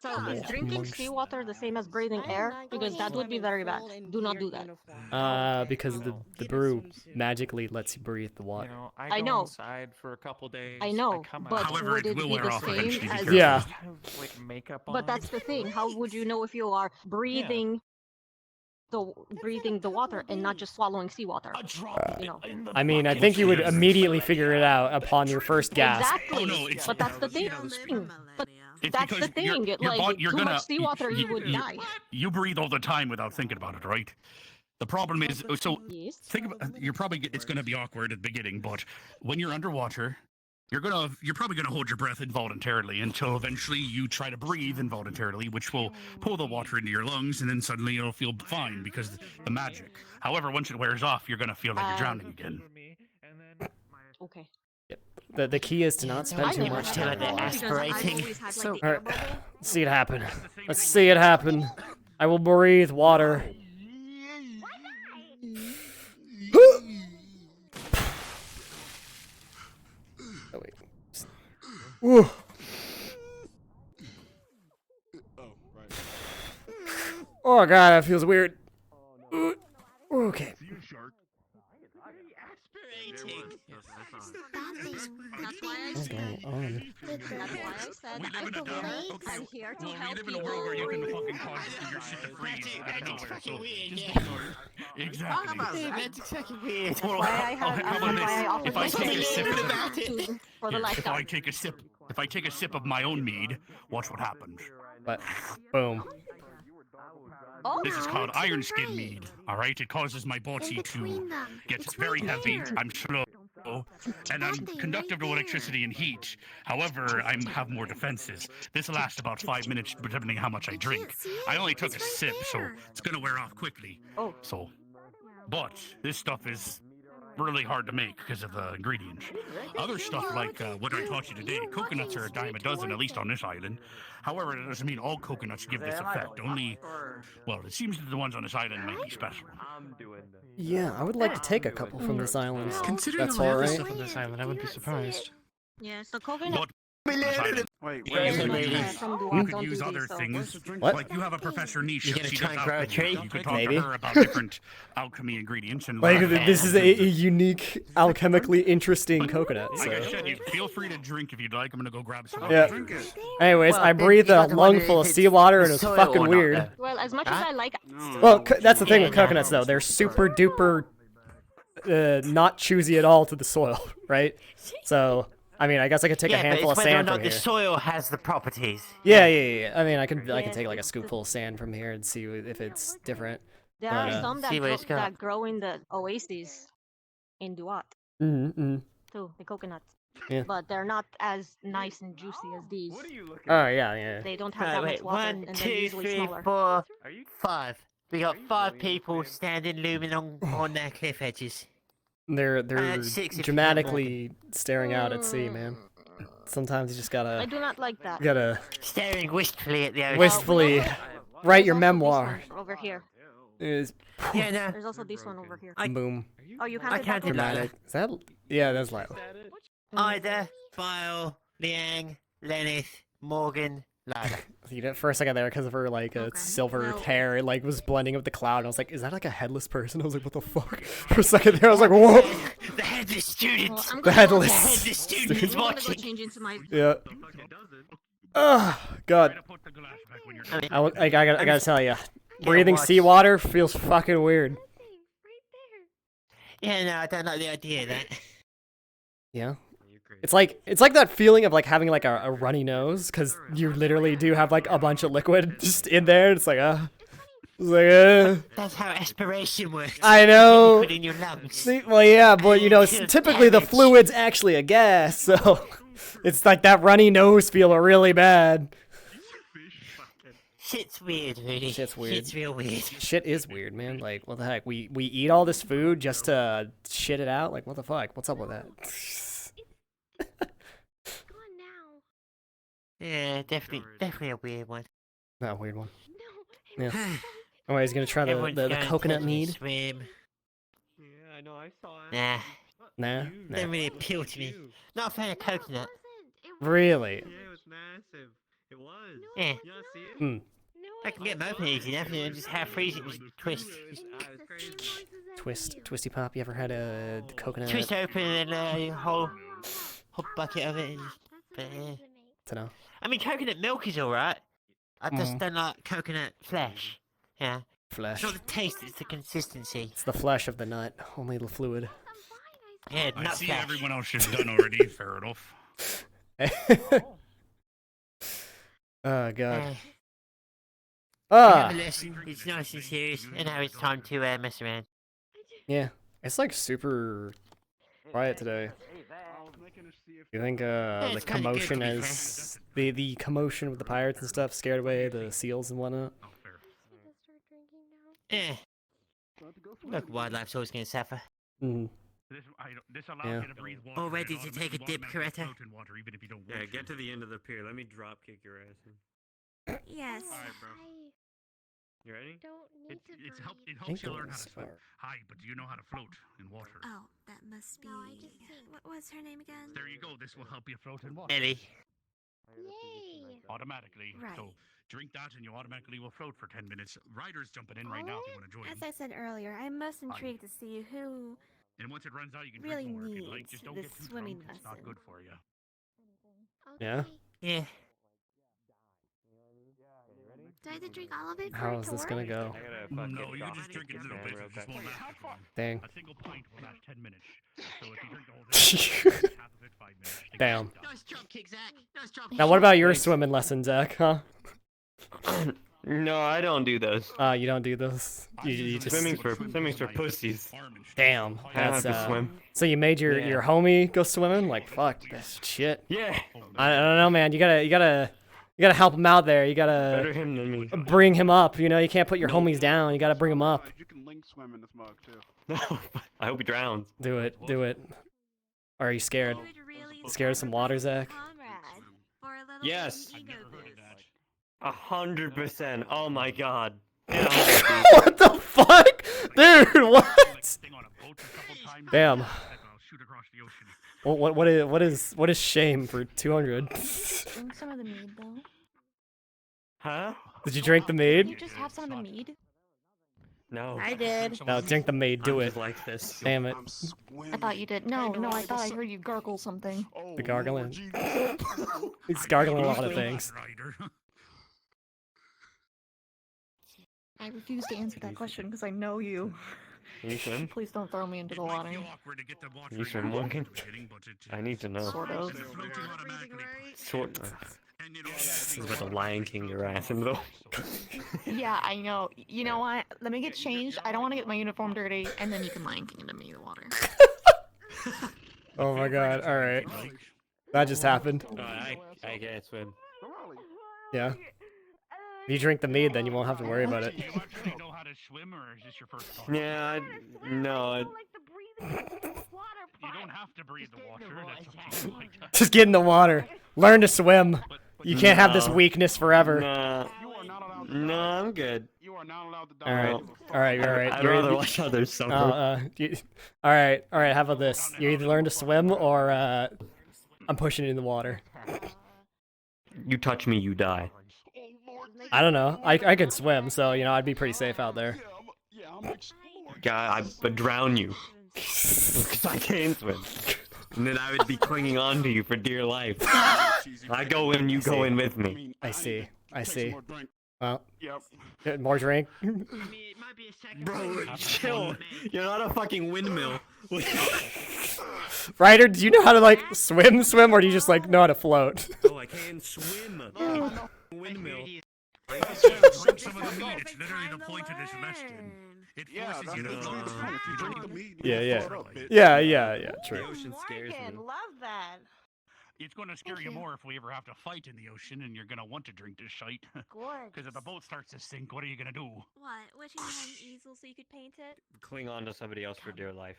So is drinking seawater the same as breathing air? Because that would be very bad. Do not do that. Because the brew magically lets you breathe the You water. know, I I go know. inside for a couple days. I know, come but out, However, would it it will be wear the off same eventually, be as... careful. Yeah. have, like makeup on. But that's the thing. How would you know if you are breathing the water and not just swallowing seawater? You know. I mean, I think you would immediately figure it out upon your first gasp. Exactly. Oh, no, it's- But that's the thing. But It's that's because the thing. Too much seawater, you would die. You breathe all the time without thinking about it, right? The problem is, so Yes. think about, it's going to be awkward at the beginning, but when you're underwater, you're probably gonna hold your breath involuntarily until eventually you try to breathe involuntarily, which will pull the water into your lungs, and then suddenly you'll feel fine because the magic. However, once it wears off, you're gonna feel like you're drowning again. Okay. The key is to not spend too much time in the water. Aspirating. So, Alright, let's see it happen. Let's see it happen. I will breathe water. Oh wait. Ooh. Oh god, that feels weird. Okay. What's going on? That's why I said I'm here to help We live in a world where you can fucking cause your shit to freeze out of nowhere. So just ignore it. Exactly. That's exactly weird. That's why I have. How about That's why I this? offered If I this take a sip of for the if lifestyle. I take a sip of my own mead, watch what happens. But boom. Oh. This is called iron skin mead. All right, it causes my body to get very heavy. I'm slow, and I'm conductive to electricity and heat. However, I have more defenses. This lasts about 5 minutes, depending on how much I drink. I only took a sip, so it's gonna wear off quickly. Oh. So, but this stuff is really hard to make because of the ingredients. Other stuff like what I taught you today, coconuts are a dime a dozen, at least on this island. However, that doesn't mean all coconuts give this effect. Only, well, it seems that the ones on this island might be special. Yeah, I would like to take a couple from this island. Considering That's all the other alright. stuff on this island, I wouldn't be surprised. Yeah, so coconut. Wait, You could use other things. What? Like you have a Professor Niche. You gonna she try does and grow a alchemy. tree? You could talk Maybe. to her about different alchemy ingredients and Like, learn. this is a unique, alchemically interesting coconut, Like I so. said, you feel free to drink if you'd like. I'm gonna go grab some. Yeah. Drink it. Anyways, Well, I then breathed you a got to wonder lungful of if it's seawater and it was soil fucking or not, weird. though. Well, as much as I like. Well, that's the thing with coconuts, though. They're super duper not choosy at all to the soil, right? So, I mean, I guess I could take a Yeah, but handful of it's whether or sand not from the here. soil has the properties. Yeah. I mean, I can take like a scoopful of sand from here and see if it's different. There are But, some that, see what it's got. that grow in the oases in Duat Mm-hmm. too, the coconuts. Yeah. But they're not as nice and juicy as these. Oh yeah. They don't have Right, that much wait, water, 1, and they're 2, usually 3, smaller. 4, 5. We got 5 people standing looming on their cliff edges. They're 6 if you dramatically staring out at sea, man. Sometimes you just I gotta do not like that. Staring wistfully at the ocean. wistfully write your memoir. Over here. Is Yeah, no. There's also this one over here. boom. Oh, you I counted counted that one? that. Dramatic. Is that? Yeah, that's Lila. Ida, Bile, Liang, Lenith, Morgan, Lila. You know, for a second there, because of her like silver hair, it like was blending with the cloud. I was like, is that like a headless person? I was like, what the fuck? For a second there, I was like, whoa. The headless student. Well, I'm The gonna headless. The headless student is I'm gonna go watching. change into my. Yeah. Oh God. I gotta tell you, breathing watch. seawater feels fucking weird. Yeah, no, I don't like the idea of that. Yeah. It's like that feeling of like having like a runny nose because you literally do have like a bunch of liquid just in there. It's like That's how aspiration works. I know. Liquid in your lungs. See, well, yeah, but you know, typically the fluid's actually a gas, so it's like that runny nose feel really bad. Shit's weird, really. Shit's weird. Shit's real weird. Shit is weird, man. Like, what the heck? We eat all this food just to shit it out? Like, what the fuck? What's up with that? Yeah, definitely a weird one. Not a weird one. Yeah. Oh, he's gonna try the Everyone's coconut going to mead. Swim. Yeah, I know, I saw it. Nah, Nah. don't really appeal to me. Not a fan of coconut. Really? Yeah, it was massive. It was. Yeah. You wanna see it? Hmm. I can get them open easy enough and then just half freeze it, just twist. Twisty Pop, you ever had a coconut? Twist open and then whole bucket of it. But, Dunno. I mean, coconut milk is alright. I just don't like coconut flesh. Yeah. Flesh. It's not the taste, it's the consistency. It's the flesh of the nut, only the fluid. Yeah, I nut see flesh. everyone else is done already. Fair enough. Oh god. Have a lesson. It's nice and serious, and now it's time to mess around. Yeah, it's like super quiet today. You think the it's kinda good to commotion be has the commotion with the pirates and stuff scared away the seals and whatnot? Yeah. Look, wildlife's always gonna suffer. Mm. This allows Yeah. you to breathe water. All and ready to take a dip, automatically Coretta? float in water, even if you don't Yeah, want get to. to the end of the pier. Let me drop kick your ass in. Yes. Alright, bro. You ready? It helps Think you learn how to those swim. are- Hi, but do you know how to float in water? Oh, that must be. What was her name again? There you go. This will help you float in water. Ellie. Yay! Automatically. Right. So drink that and you automatically will float for 10 minutes. Riders jumping in right now if you want to join. As I said earlier, I'm most intrigued to see who And once it runs out, you can really drink more if you like. needs Just don't this get too swimming drunk. It's not lesson. good for you. Yeah. Yeah. Do I have to drink all of it? How is this gonna go? No, you just drink it a little bit. It just won't last as long. Dang. A single pint will last 10 minutes. So if you drink the whole thing, half of it 5 minutes. Damn. Nice drop kick, Zach. Nice drop Now what about your swimming lesson, Zach? Huh? No, I don't do those. You don't do those. You just Swimming's for pussies. damn. I don't That's have to swim. So you made your Yeah. homie go swimming? Like fuck, that's shit. Yeah. I don't know, man. You gotta help him out there. You Better gotta him than me. bring him up. You know, you can't put your homies down. You gotta bring him up. You can link swim in this mug too. No, I hope he drowns. Do it. Or are you scared? Scared of some water, Zach? Yes. 100%. Oh my god. What the fuck, dude? What? Damn. What is shame for 200? Drink some of the mead, though. Huh? Did you drink the Did you mead? just have some of the mead? No. I did. No, drink the mead. Do I'm it. just like this. Damn it. I thought you did. No, I thought I heard you gargle something. The gargling. He's gargling a lot of things. I refuse to answer that question because I know you. Can you swim? Please don't throw me into the water. You swim, Morgan? I need to know. Sort of. Sort of. This is about the Lion King your ass in though. Yeah, I know. You know what? Let me get changed. I don't want to get my uniform dirty, and then you can Lion King to me the water. Oh my god. All right. That just happened. I can't swim. Yeah. If you drink the mead, then you won't have to worry about it. Do you actually know how to swim, or is this your first time? Yeah, no. You don't have to breathe the water. That's up to you. Just get in the water. Learn to swim. You can't have this No. weakness forever. Nah. No, I'm good. You are not allowed to All right. All right. All right. I'd rather watch others suffer. All right. All right. How about this? You either learn to swim or I'm pushing you in the water. You touch me, you die. I don't know. I could swim, so you know I'd be pretty safe out there. God, I would drown you. Because I can't swim. And then I would be clinging on to you for dear life. I go in, you go in with me. I see. I see. Well, Yep. more drink. Bro, chill. You're not a fucking windmill. Ryder, do you know how to like swim, or do you just like know how to float? Oh, I can swim. Windmill. Drink some of the mead. It's literally the point of this lesson. It forces you to float. If you drink the mead, Yeah. True. The ocean scares me. love that. it's going to scare you more if we ever have to fight in the ocean, and you're going to want to drink this shite. Because if the boat starts to sink, what are you going to do? What? Wish you had an easel so you could paint it? Cling on to somebody else for dear life.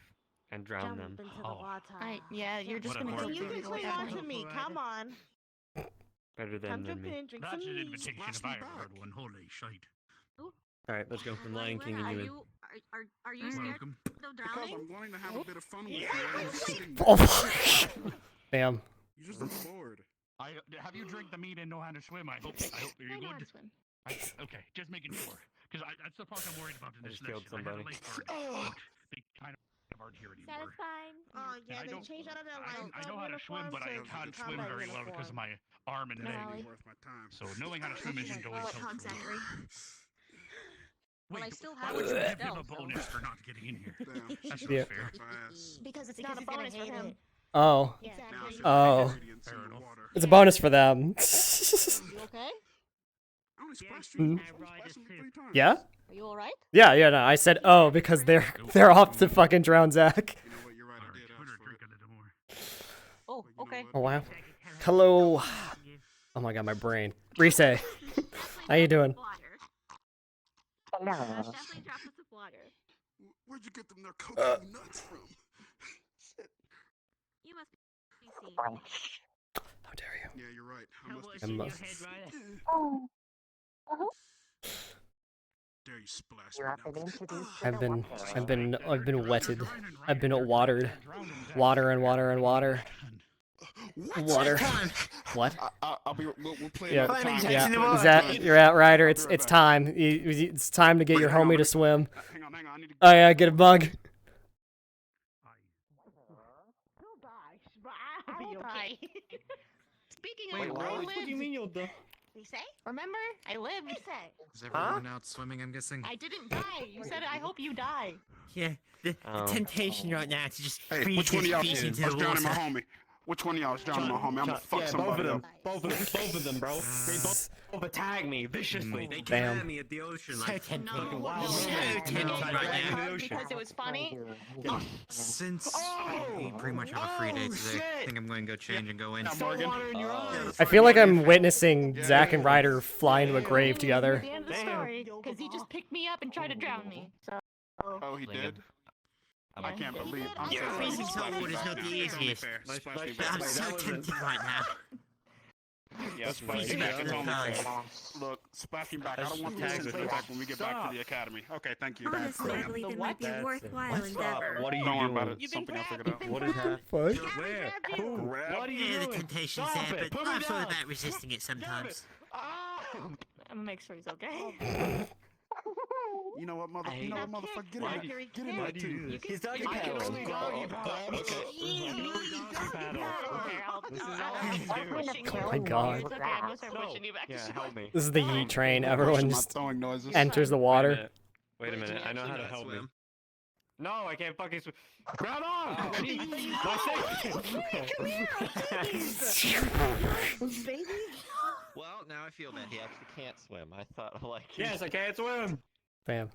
And drown them. Into the water. Yeah, you're just What a gonna horrible kill thing. people at that point. me. Come on. Better than me. drink That's an invitation if I ever heard one. Holy shite. Alright, let's go from Lion King and you in. Are you scared Welcome. of Because drowning? I'm going to have a bit of fun with you. Oh, damn. You just look bored. Have you drank the meat and know how to swim? I hope you're good. Okay, just making sure. Because that's the part I'm worried about in this just killed session. I had a somebody. lifeguard. They kind of aren't here anymore. Satisfying. Oh And yeah, I they don't- changed out of their I know how to swim, but I can't swim very well because of my arm and leg. Worth my time. So knowing how to swim isn't always helpful. Well, I Wait, still why have would you give him a stealth, though. bonus for not getting in here? Damn. That's Yeah. not fair. Because it's Because not a he's gonna bonus for hate him. it. Oh. Exactly. Oh. Ingredients in the water. It's a bonus for them. You okay? I only splashed Mm. you. I splashed him 3 times. Yeah? Are you alright? Yeah, yeah, no. I said oh because they're off to fucking drown Zach. You know what? You're right. I did ask for it. Drink a little more. Oh, okay. Oh wow. Hello. Oh my god, my brain. Reese. How you doing? Definitely drop us with water. Where'd you get them there cocoa nuts from? You must be seen. How dare you? Yeah, you're right. I must be I'm, seen. uh, Dare you splash me now. I've been wetted. I've been watered. Water and water and water. Water. What? I'll be. We'll play Yeah, another time. yeah. Is that you're out, Ryder? It's time. It's time to get your homie to swim. Hang on. I need to. Oh yeah, get a bug. Speaking Wait, of, what? I What do you lived. mean you'll die? You say? Remember? I lived. Is everyone out swimming, I'm guessing? I didn't die. You said I hope you die. Yeah, the temptation right now to just Hey, freeze which one of his y'all feet was into the drowning my water. homie? Which one of y'all was drowning my homie? I'm gonna fuck yeah, somebody up. Both of them, bro. They both attacked me viciously. They came Damn. at me at the ocean So like tempting. fucking wild So women. tempting right now. Because it was funny. Since we pretty much have a free day today, I think I'm going to go change and go in. I feel like I'm witnessing Zach and Ryder fly into a grave At together. the end of the story, because he just picked me up and tried to drown me. So. Oh, he did? I can't believe. I'm so sorry. Freezing salt water is not the easiest. But I'm so tempted right now. Yeah, splashing back is only fair. Look, splashing back. I don't want this to come back when we get back to the academy. Okay, thank you. Honestly, I believe it might be a worthwhile endeavor. What are you Don't worry doing? about it. Something I'll figure it out. What is that? Fuck. Where? Who? What are you Yeah, the doing? temptation's Stop there, it. but Put me I've thought down. about resisting it sometimes. I'm gonna make sure he's okay. You know what, motherfucker? Get in there. Get in there, too. He's doggy paddle. Oh my god. It's okay, I'm gonna start pushing you back. Yeah, help me. This is the yeet train. Everyone My just throwing noises. enters the water. Wait a minute. I know how to help me. No, I can't fucking swim. Grab on! Baby? Well, now I feel bad. He actually can't swim. I thought, like, yes, I can't swim. Bam.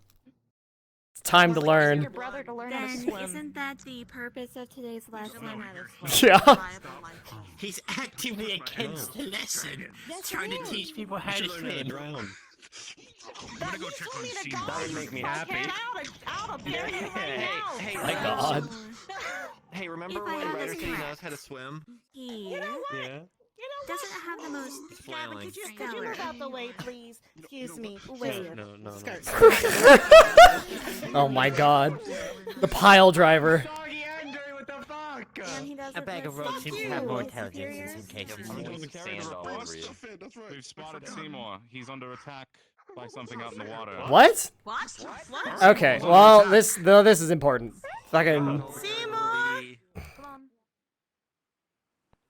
It's time to learn. Your brother to learn how to Then swim. isn't that the purpose of today's lesson? Yeah. He's actively against the lesson, trying to teach people how to swim. Drown. I'm gonna go check on Seymour. That would make me happy. Out of there, you right now. Hey, My god. Hey, remember If I when Ryder understand said he knows how to swim? He Yeah. doesn't have the most Flailing. Could you stellar. move out the way, please? Excuse me. Wait. No. Oh my god. The pile driver. Doggy Andrew, what the fuck? And he does A it bag with of rocks seems to have you. more Superior. intelligence in some cases. Sand all over you. That's right. We've spotted Seymour. He's under attack by something out in the water. What? What? Okay, well, this is important. Fucking. Seymour!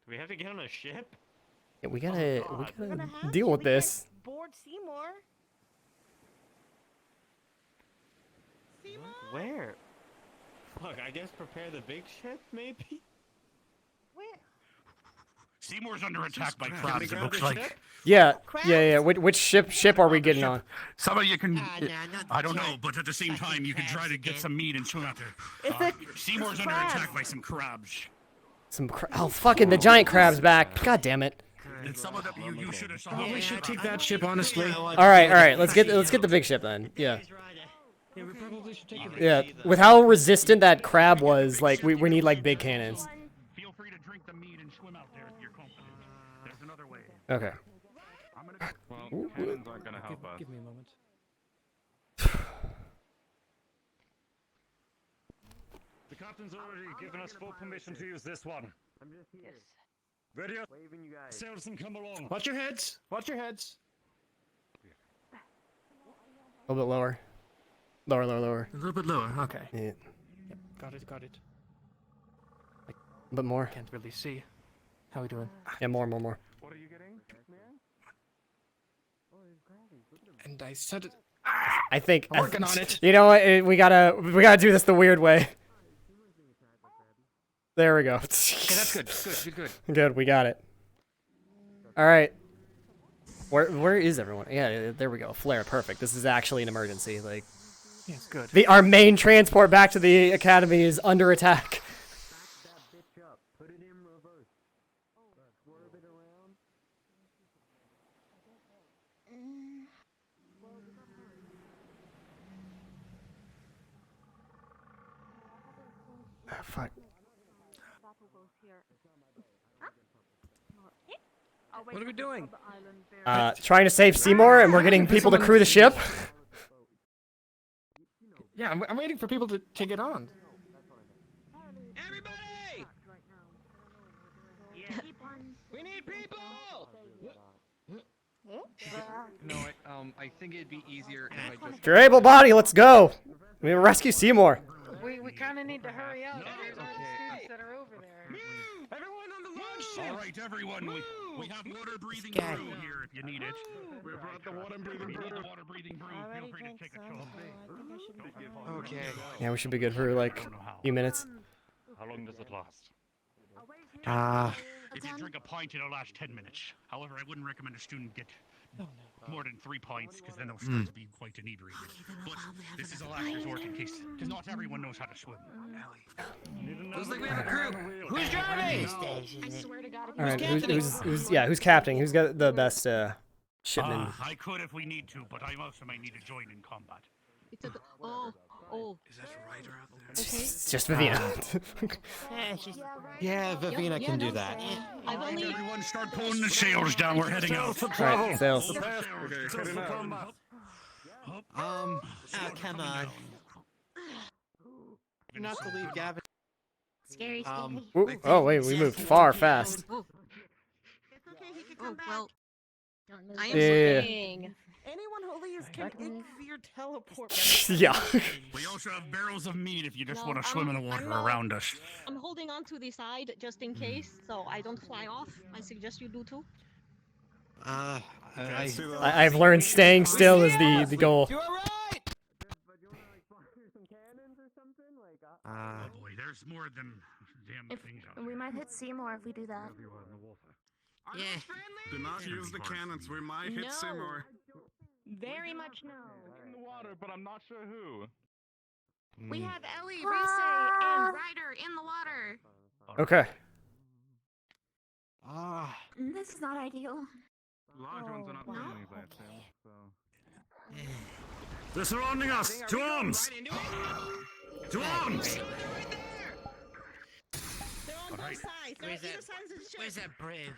Do we have to get on a ship? Yeah, we gotta Have deal to. with We this. can't board Seymour. Seymour? Where? Look, I guess prepare the big ship, maybe? Where? Seymour's under attack by crabs, it looks like. Yeah. Which ship are we getting on? Some of you can. Nah, not I don't yet. know, but at the same time, you can try to get some meat and swim out there. It's a Seymour's under attack by some crabs. Oh, fucking the giant crab's back. God damn it. And some of them you should have saw. Well, we should take that ship, honestly. All right. Let's get the big ship then. Yeah. Yeah, we probably should take it. Yeah. With how resistant that crab was, like we need like big cannons. Feel free to drink the meat and swim out there if you're confident. There's another way. Okay. I'm gonna. Well, cannons aren't gonna help us. Give me a moment. The captain's already given us full permission to use this one. Ready up. Sales and come along. Watch your heads. Watch your heads. A little bit lower. Lower, lower, lower. A little bit lower. Okay. Yeah. Yep, got it. Got it. A bit more. Can't really see. How we doing? Yeah, more, more, more. What are you getting, man? And I said it. I think. I'm working on it. You know what? We gotta do this the weird way. There we go. Okay, that's good. Good. Good. Good. We got it. All right. Where is everyone? Yeah, there we go. Flare. Perfect. This is actually an emergency. Like. Yeah, it's good. Our main transport back to the academy is under attack. Ah, fuck. What are we doing? Trying to save Seymour, and we're getting people to crew the ship. Yeah, I'm waiting for people to get on. Everybody! We need people! No, I think it'd be easier if I just... If you're able body, let's go. We rescue Seymour. We kind of need to hurry up. There's all the students that are over there. Everyone on the launch ship! Alright, everyone, we have water-breathing brew here if you need it. We brought the water-breathing brew. Water-breathing brew, feel free to take a shot. Okay. Yeah, we should be good for like a few minutes. How long does it last? If you drink a pint, it'll last 10 minutes. However, I wouldn't recommend a student get more than 3 pints, because then they'll start to be quite inebriated. But this is a last resort in case, because not everyone knows how to swim. Looks like we have a crew. Who's driving? I swear to God. All right, who's captaining? Who's got the best shipment? I could if we need to, but I also might need to join in combat. It's a oh. Is that a rider out there? It's just Vivina. Yeah, Vivina can do that. I've only. Everyone start pulling the sails down. We're heading out. All right, sails. Okay, heading out. Oh, come on. Not to leave Gavin. Scary. Ooh, oh wait, we moved far fast. It's okay, he can come back. Well, I am Yeah. saying. Anyone who leaves can Xavier teleport. Yeah. We also have barrels of meat if you just No, want to swim in the water I'm not- around us. I'm holding on to the side just in case, so I don't fly off. I suggest you do too. I've learned staying still is the goal. You alright? Oh boy, there's more than damn things out there. We might hit Seymour if we do that. Yeah. Do not use the cannons. We might hit No. Seymour. Very much no. In the water, but I'm not sure who. We have Ellie, Reese, and Ryder in the water. Okay. This is not ideal. Large ones are not doing these, I assume, so... They're surrounding us! To arms! To arms! They're on both sides. They're on either sides of the ship. Where's that brew?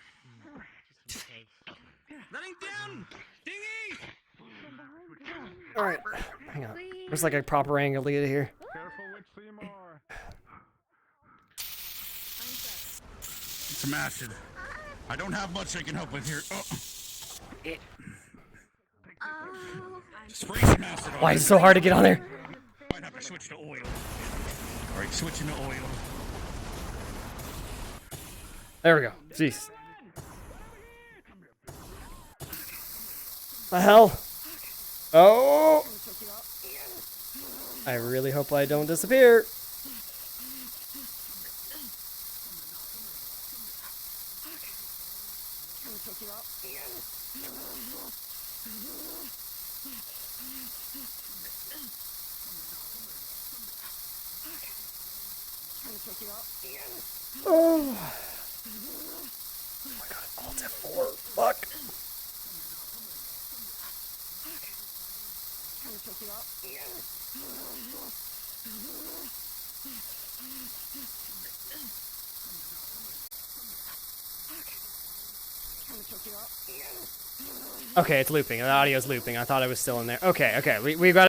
Letting down! Dinghy! All right. Hang on. There's like a proper angle to get it here. Careful with Seymour. It's massive. I don't have much I can help with here. Spray some acid on Why it. is it so hard to get on there? Might have to switch to oil. Alright, switching to oil. There we go. Jeez. The hell? Oh! I really hope I don't disappear. Oh my god, Alt F4. Fuck. Okay, it's looping. The audio's looping. I thought I was still in there. Okay, we've got